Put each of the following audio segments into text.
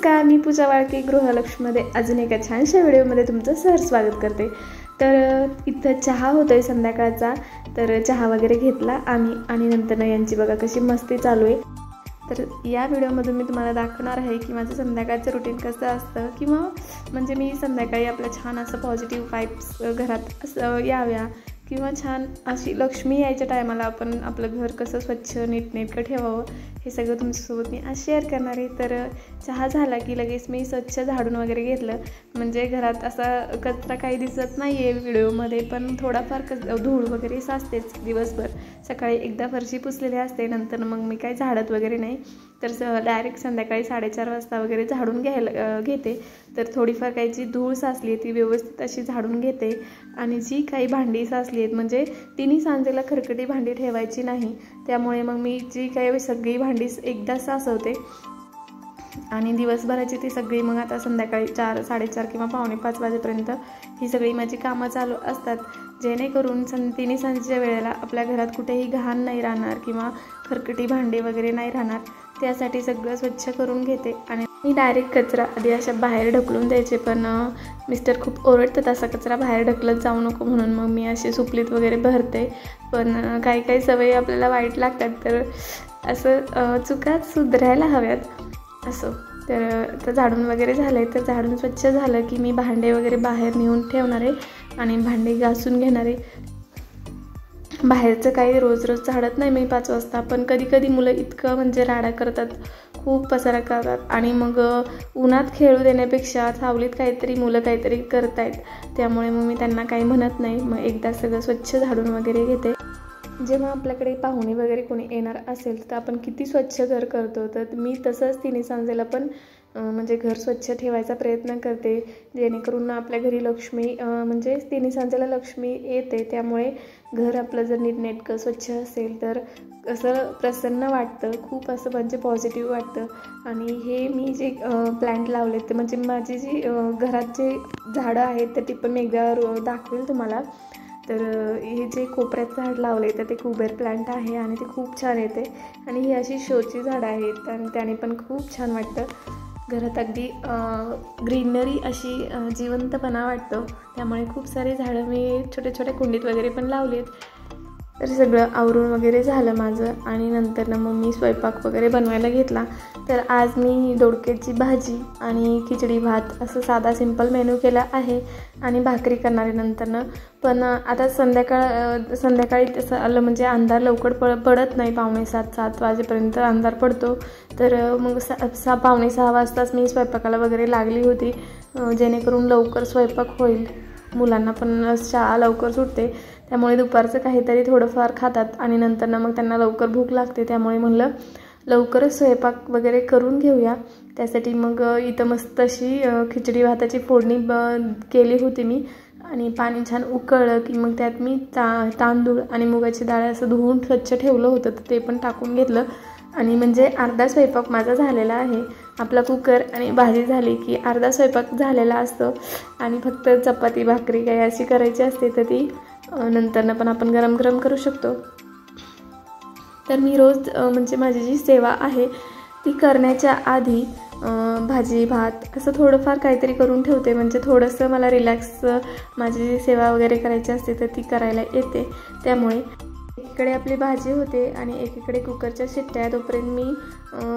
नमस्कार, मी पूजा वाळके गृहलक्ष्मीमध्ये अजून एका छानशा व्हिडिओमध्ये तुमचं सहर्ष स्वागत करते। तर इथं चहा होतोय संध्याकाळचा। तर चहा वगैरे घेतला आम्ही आणि नंतर यांची बघा कशी मस्ती चालू आहे। तर या व्हिडिओमध्ये मी तुम्हाला दाखवणार आहे की माझं संध्याकाळचं रुटीन कसं असतं, किंवा म्हणजे मी संध्याकाळी आपलं छान असं पॉझिटिव्ह वाइब्स घरात असं याव्या, किंवा छान अशी लक्ष्मी यायच्या टायमाला आपण आपलं घर कसं स्वच्छ नीटनेटकं ठेवावं हे सगळं तुमच्यासोबत मी आज शेअर करणार आहे। तर चहा झाला की लगेच मी स्वच्छ झाडून वगैरे घेतलं, म्हणजे घरात असा कचरा काही दिसत नाही आहे व्हिडिओमध्ये, पण थोडाफार धूळ वगैरे साचतेच दिवसभर। सकाळी एकदा फरशी पुसलेली असते, नंतर मग मी काही झाडत वगैरे नाही, तर डायरेक्ट संध्याकाळी 4:30 वाजता वगैरे झाडून घेते। तर थोडीफार काही जी धूळ साचली आहे ती व्यवस्थित अशी झाडून घेते, आणि जी काही भांडी साचली आहेत म्हणजे तिन्ही सांजेला खरकटी भांडी ठेवायची नाही, त्यामुळे मग मी जी काही सगळी भांडी एकदा साचवते आणि दिवसभराची ती सगळी मग आता संध्याकाळी 4, 4:30 किंवा 4:45 वाजेपर्यंत ही सगळी माझी कामं चालू असतात, जेणेकरून तिन्ही सांजेच्या वेळेला आपल्या घरात कुठेही घाण नाही राहणार किंवा खरकटी भांडे वगैरे नाही राहणार। त्यासाठी सगळं स्वच्छ करून घेते आणि मी डायरेक्ट कचरा आधी अशा बाहेर ढकलून द्यायचे, पण मिस्टर खूप ओरडतात असा कचरा बाहेर ढकलत जाऊ नको म्हणून, मग मी अशी सुपलीत वगैरे भरते। पण काही काही सवयी आपल्याला वाईट लागतात, तर असं चुका सुधारायला हव्यात असं। तर झाडून वगैरे झाले, तर झाडून स्वच्छ झालं की मी भांडे वगैरे बाहेर नेऊन ठेवणार आहे आणि भांडे घासून घेणार आहे। बाहेरचं काही रोज रोज झाडत नाही मी 5 वाजता, पण कधी कधी मुलं इतकं म्हणजे राडा करतात, खूप पसारा करतात, आणि मग उन्हात खेळू देण्यापेक्षा सावलीत काहीतरी मुलं काहीतरी करतायत, त्यामुळे मग मी त्यांना काही म्हणत नाही। मग एकदा सगळं स्वच्छ झाडून वगैरे घेते। जेव्हा आपल्याकडे पाहुणे वगैरे कोणी येणार असेल तर आपण किती स्वच्छ घर करतो, तर मी तसंच तिन्ही सांजेला पण म्हणजे घर स्वच्छ ठेवायचा प्रयत्न करते, जेणेकरून आपल्या घरी लक्ष्मी म्हणजे तिन्ही सांजेला लक्ष्मी येते, त्यामुळे घर आपलं जर नीटनेटकं स्वच्छ असेल तर असं प्रसन्न वाटतं, खूप असं म्हणजे पॉझिटिव्ह वाटतं। आणि हे मी जे प्लॅन्ट लावले ते म्हणजे माझी जी घरात जे झाडं आहेत तर ती पण मी एकदा दाखवेल तुम्हाला। तर हे जे कोपऱ्यात झाड लावले तर ते कुबेर प्लांट आहे आणि ते खूप छान येते, आणि ही अशी शोची झाडं आहेत आणि त्याने पण खूप छान वाटतं घरात, अगदी ग्रीनरी अशी जिवंतपणा वाटतो, त्यामुळे खूप सारी झाडं मी छोट्या छोट्या कुंडीत वगैरे पण लावली आहेत। तर सगळं आवरून वगैरे झालं माझं, आणि नंतर ना मग मी स्वयंपाक वगैरे बनवायला घेतला। तर आज मी दोडक्याची भाजी आणि खिचडी भात असं साधा सिंपल मेनू केला आहे, आणि भाकरी करणार आहे नंतरनं। पण आता संध्याकाळी तसं आलं म्हणजे अंधार लवकर पडत नाही, 5:45, 7 वाजेपर्यंत अंधार पडतो, तर मग 5:45 वाजताच मी स्वयंपाकाला वगैरे लागली होती, जेणेकरून लवकर स्वयंपाक होईल। मुलांना पण शाळा लवकर सुटते, त्यामुळे दुपारचं काहीतरी थोडंफार खातात आणि नंतर ना मग त्यांना लवकर भूक लागते, त्यामुळे म्हणलं लवकरच स्वयंपाक वगैरे करून घेऊया। त्यासाठी मग इथं मस्त अशी खिचडी भाताची फोडणी केली होती मी, आणि पाणी छान उकळलं की मग त्यात मी तांदूळ आणि मुगाची डाळ असं धुवून स्वच्छ ठेवलं होतं, तर ते पण टाकून घेतलं, आणि म्हणजे अर्धा स्वयंपाक माझा झालेला आहे। आपला कुकर आणि भाजी झाली की अर्धा स्वयंपाक झालेला असतो, आणि फक्त चपाती भाकरी काही अशी करायची असते तर ती नंतरनं पण आपण गरम गरम करू शकतो। तर मी रोज म्हणजे माझी जी सेवा आहे ती करण्याच्या आधी भाजी भात असं थोडंफार काहीतरी करून ठेवते, म्हणजे थोडंसं मला रिलॅक्स माझी जी सेवा वगैरे करायची असते तर ती करायला येते। त्यामुळे एकीकडे आपली भाजी होते आणि एकीकडे कुकरच्या शिट्ट्या, तोपर्यंत मी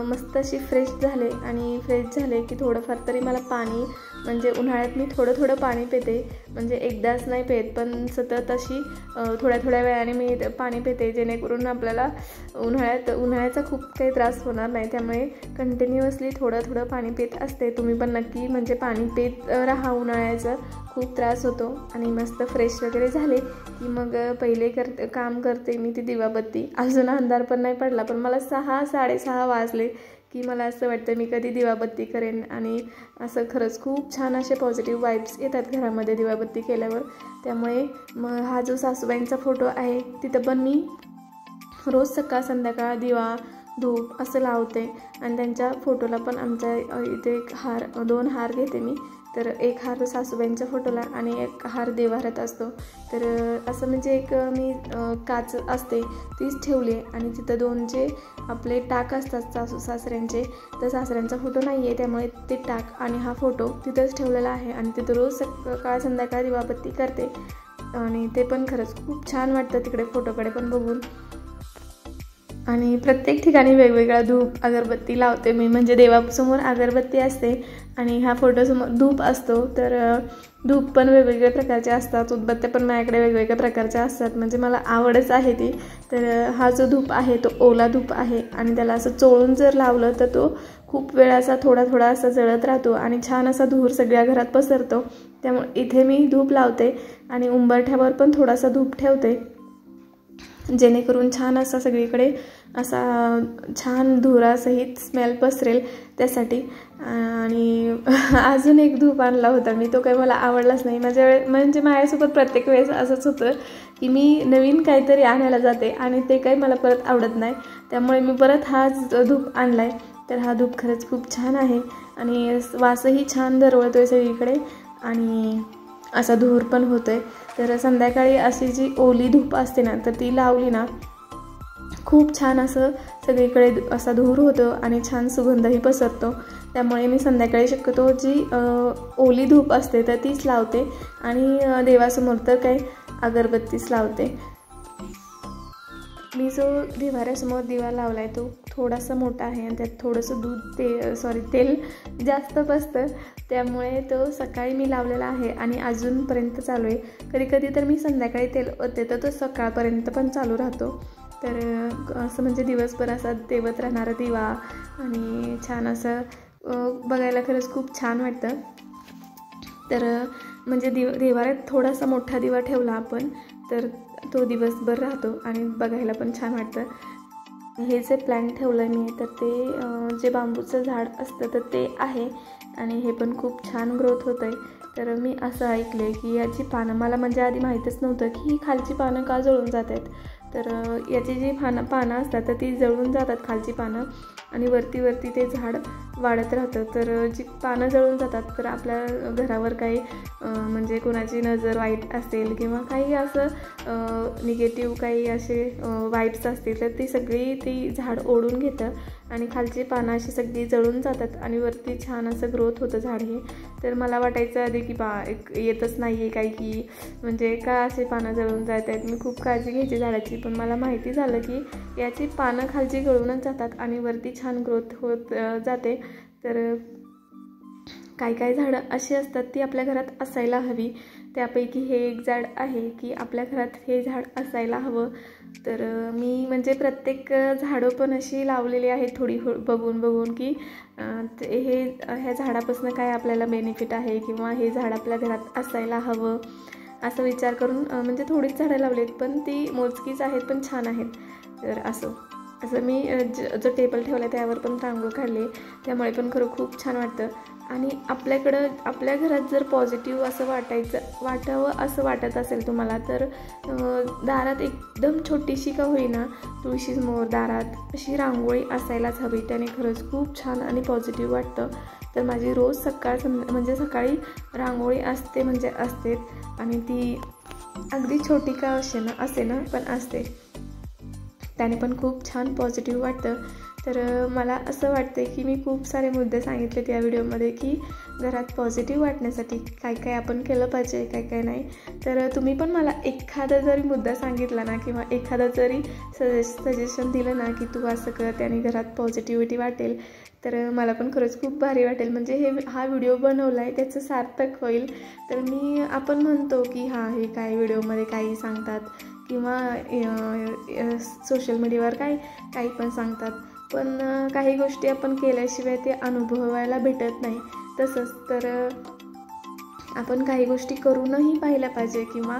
मस्त अशी फ्रेश झाले की थोडंफार तरी मला पाणी, म्हणजे उन्हाळ्यात मी थोडं थोडं पाणी पिते, म्हणजे एकदाच नाही पित, पण सतत अशी थोड्या थोड्या वेळाने मी पाणी पिते, जेणेकरून आपल्याला उन्हाळ्याचा खूप काही त्रास होणार नाही, त्यामुळे कंटिन्युअसली थोडं थोडं पाणी पित असते। तुम्ही पण नक्की म्हणजे पाणी पित राहा, उन्हाळ्याचा खूप त्रास होतो। आणि मस्त फ्रेश वगैरे झाले की मग पहिले काम करते मी ती दिवाबत्ती। अजून अंधार पण नाही पडला, पण मला 6, 6:30 वाजले की मला असं वाटतं मी कधी दिवाबत्ती करेन, आणि असं खरंच खूप छान असे पॉझिटिव्ह वाइब्स येतात घरामध्ये दिवाबत्ती केल्यावर। त्यामुळे मग हा जो सासूबाईंचा फोटो आहे तिथं पण मी रोज सकाळ संध्याकाळ दिवा धूप असं लावते, आणि त्यांच्या फोटोला पण आमच्या इथे 2 हार घेते मी, तर एक हार सासूबाईंच्या फोटोला आणि एक हार देवाऱ्यात असतो. तर असं म्हणजे एक मी काच असते तीच ठेवली आहे आणि तिथं 2 जे आपले टाक असतात सासू सासऱ्यांचे, तर सासऱ्यांचा फोटो नाही आहे त्यामुळे ते टाक आणि हा फोटो तिथंच ठेवलेला आहे आणि तिथं रोज सकाळ संध्याकाळ दिवाबत्ती करते आणि ते पण खरंच खूप छान वाटतं तिकडे फोटोकडे पण बघून. आणि प्रत्येक ठिकाणी वेगवेगळा धूप अगरबत्ती लावते मी, म्हणजे देवासमोर अगरबत्ती असते आणि ह्या फोटोसमोर धूप असतो. तर धूप पण वेगवेगळ्या प्रकारचे असतात, उदबत्त्या पण माझ्याकडे वेगवेगळ्या प्रकारच्या असतात, म्हणजे मला आवडच आहे ती. तर हा जो धूप आहे तो ओला धूप आहे आणि त्याला असं चोळून जर लावलं तर तो खूप वेळ असा थोडा थोडा असा जळत राहतो आणि छान असा धूर सगळ्या घरात पसरतो. त्यामुळे इथे मी धूप लावते आणि उंबरठ्यावर पण थोडासा धूप ठेवते, जेणेकरून छान असा सगळीकडे असा छान धुरासहित स्मेल पसरेल त्यासाठी. आणि अजून एक धूप आणला होता मी, तो काही मला आवडलाच नाही. म्हणजे माझ्यासोबत प्रत्येक वेळेस असंच होतं की मी नवीन काहीतरी आणायला जाते आणि ते काही मला परत आवडत नाही, त्यामुळे मी परत हाच धूप आणला आहे. तर हा धूप खरंच खूप छान आहे आणि वासही छान दरवळतो आहे सगळीकडे आणि असा धूर पण होतो आहे. तर संध्याकाळी अशी जी ओली धूप असते ना, तर ती लावली ना खूप छान असं सगळीकडे असा धूर होतो आणि छान सुगंधही पसरतो. त्यामुळे मी संध्याकाळी शक्यतो जी ओली धूप असते तर तीच लावते आणि देवासमोर तर काही अगरबत्तीच लावते. मी जो देवाऱ्यासमोर दिवा लावला आहे तो थोडासा मोठा आहे आणि त्यात थोडंसं तेल जास्त बसतं, त्यामुळे तो सकाळी मी लावलेला आहे आणि अजूनपर्यंत चालू आहे. कधी कधी तर मी संध्याकाळी तेल ओतते तर तो सकाळपर्यंत पण चालू राहतो. तर असं म्हणजे दिवसभर असा तेवत राहणारा दिवा आणि छान असं बघायला खरंच खूप छान वाटतं. तर म्हणजे देवाऱ्यात थोडासा मोठा दिवा ठेवला आपण तर तो दिवसभर राहतो आणि बघायला पण छान वाटतं. हे जे प्लॅन्ट ठेवलं मी तर ते जे बांबूचं झाड असतं तर ते आहे आणि हे पण खूप छान ग्रोथ होतं आहे. तर मी असं ऐकलं आहे की याची पानं, मला म्हणजे आधी माहीतच नव्हतं की ही खालची पानं का जळून जात आहेत. तर याची जी पानं असतात तर ती जळून जातात खालची पानं आणि वरती ते झाड वाढत राहतं. तर जी पानं जळून जातात तर आपल्या घरावर काही म्हणजे कोणाची नजर वाईट असेल किंवा काही असं निगेटिव्ह काही असे वाईब्स असतील तर ती सगळी ती झाड ओढून घेतं आणि खालची पानं अशी सगळी जळून जातात आणि वरती छान असं ग्रोथ होतं झाड हे. तर मला वाटायचं आधी की येतच नाही आहे काही, की म्हणजे का असे पानं जळून जात आहेत. मी खूप काळजी घ्यायची झाडाची, पण मला माहिती झालं की याची पानं खालची गळूनच जातात आणि वरती छान ग्रोथ होत जाते. तर काही झाडं अशी असतात ती आपल्या घरात असायला हवी, त्यापैकी हे एक झाड आहे की आपल्या घरात हे झाड असायला हवं. तर मी म्हणजे प्रत्येक झाडं पण अशी लावलेली आहेत थोडी बघून की ह्या झाडापासून काय आपल्याला बेनिफिट आहे किंवा हे झाड आपल्या घरात असायला हवं असा विचार करून म्हणजे थोडीच झाडं लावलीत, पण ती मोजकीच आहेत पण छान आहेत. तर असं मी जो टेबल ठेवला त्यावर पण रांगोळी काढली, त्यामुळे पण खरं खूप छान वाटतं. आणि आपल्या घरात जर पॉझिटिव्ह असं वाटावं असं वाटत असेल तुम्हाला तर दारात एकदम छोटीशी का होईना तुळशीसमोर दारात अशी रांगोळी असायलाच हवी, त्याने खरंच खूप छान आणि पॉझिटिव्ह वाटतं. तर माझी रोज सकाळी रांगोळी असते आणि ती अगदी छोटी का असेना पण असते, त्याने पण खूप छान पॉझिटिव्ह वाटतं. तर मला असं वाटतं की मी खूप सारे मुद्दे सांगितले त्या व्हिडिओमध्ये की घरात पॉझिटिव्ह वाटण्यासाठी काय आपण केलं पाहिजे, काय नाही. तर तुम्ही पण मला एखादा जरी मुद्दा सांगितला ना किंवा एखादा जरी सजेशन दिलं ना की तू असं कर त्याने घरात पॉझिटिव्हिटी वाटेल, तर मला पण खरंच खूप भारी वाटेल. म्हणजे हा व्हिडिओ बनवला आहे त्याचं सार्थक होईल. तर आपण म्हणतो की हे काय व्हिडिओमध्ये काही सांगतात किंवा सोशल मीडियावर काही पण सांगतात, पण काही गोष्टी आपण केल्याशिवाय ते अनुभवायला भेटत नाही. तसंच तर आपण काही गोष्टी करूनही पाहिल्या पाहिजे किंवा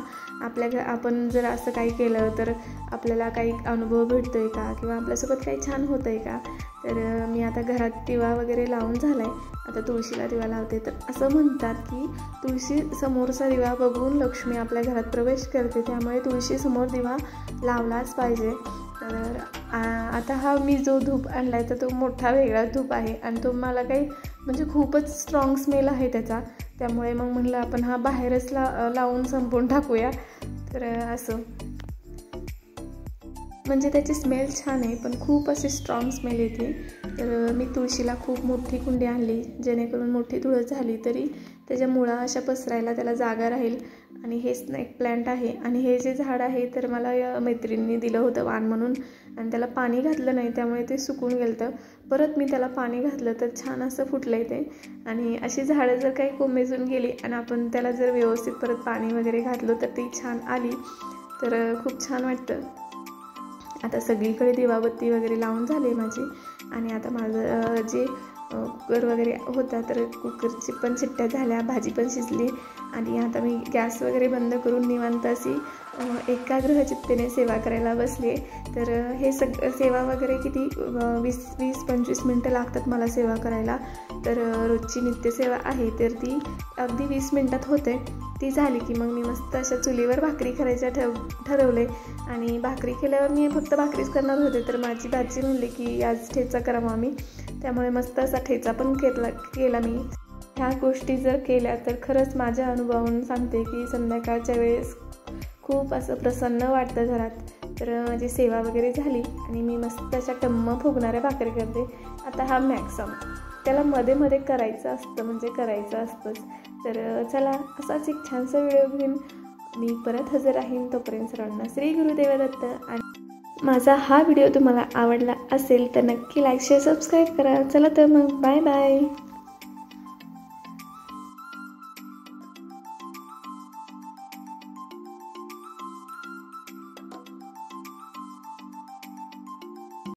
आपण जर असं काही केलं तर आपल्याला काही अनुभव भेटतो आहे का किंवा आपल्यासोबत काही छान होतं आहे का. तर मी आता घरात दिवा वगैरे लावून झाला आहे, आता तुळशीला दिवा लावते. तर असं म्हणतात की तुळशी समोरचा दिवा बघून लक्ष्मी आपल्या घरात प्रवेश करते, त्यामुळे तुळशीसमोर दिवा लावलाच पाहिजे. तर आता मी जो धूप आणला आहे तर तो मोठा वेगळा धूप आहे आणि तो मला काही म्हणजे खूपच स्ट्रॉंग स्मेल आहे त्याचा. त्यामुळे मग म्हणलं आपण हा बाहेरच लावून संपवून टाकूया. तर असं म्हणजे त्याची स्मेल छान आहे, पण खूप अशी स्ट्रॉंग स्मेल येते. तर मी तुळशीला खूप मोठी कुंडी आणली, जेणेकरून मोठी तुळस झाली तरी त्याच्या मुळा अशा पसरायला त्याला जागा राहील. आणि हे स्नेक प्लांट आहे, आणि हे जे झाड आहे तर मला या मैत्रिणींनी दिलं होतं वाण म्हणून, आणि त्याला पाणी घातलं नाही त्यामुळे ते सुकून गेलं. परत मी त्याला पाणी घातलं तर छान असं फुटलं आहे ते. आणि अशी झाडं जर काही कोमेजून गेली आणि आपण त्याला जर व्यवस्थित परत पाणी वगैरे घातलं तर ती छान आली तर खूप छान वाटतं. आता सगळीकडे दिवाबत्ती वगैरे लावून झाली माझी, आणि आता माझं जे कुकर वगैरे होता तर कुकरची पण शिट्ट्या झाल्या, भाजी पण शिजली, आणि आता मी गॅस वगैरे बंद करून निवांत अशी एकाग्रचित्तेने सेवा करायला बसले. तर हे सेवा वगैरे किती 20-25 मिनटं लागतात मला सेवा करायला. तर रोजची नित्यसेवा आहे तर ती अगदी 20 मिनटात होते. ती झाली की मग मी मस्त अशा चुलीवर भाकरी करायच्या ठरवले. आणि भाकरी केल्यावर मी फक्त भाकरीच करणार होते, तर माझी भाची म्हणली की आज ठेचा करा मामी. त्यामुळे मस्त असा ठेचा पण केला मी. ह्या गोष्टी जर केल्या तर खरंच माझ्या अनुभवावरून सांगते की संध्याकाळच्या वेळेस खूप असं प्रसन्न वाटतं घरात. तर माझी सेवा वगैरे झाली आणि मी मस्त अशा टम्म फुगणाऱ्या भाकरी करते. आता हा मॅक्सम त्याला मध्ये मध्ये करायचं असतं, म्हणजे करायचं असतंच. तर चला, असाच एक छानसा व्हिडिओ घेऊन मी परत हजर राहीन. तोपर्यंत सर्वांना श्री गुरुदेव दत्त. आणि माझा हा व्हिडिओ तुम्हाला आवडला असेल तर नक्की लाईक शेअर सबस्क्राईब करा. चला तर मग बाय बाय.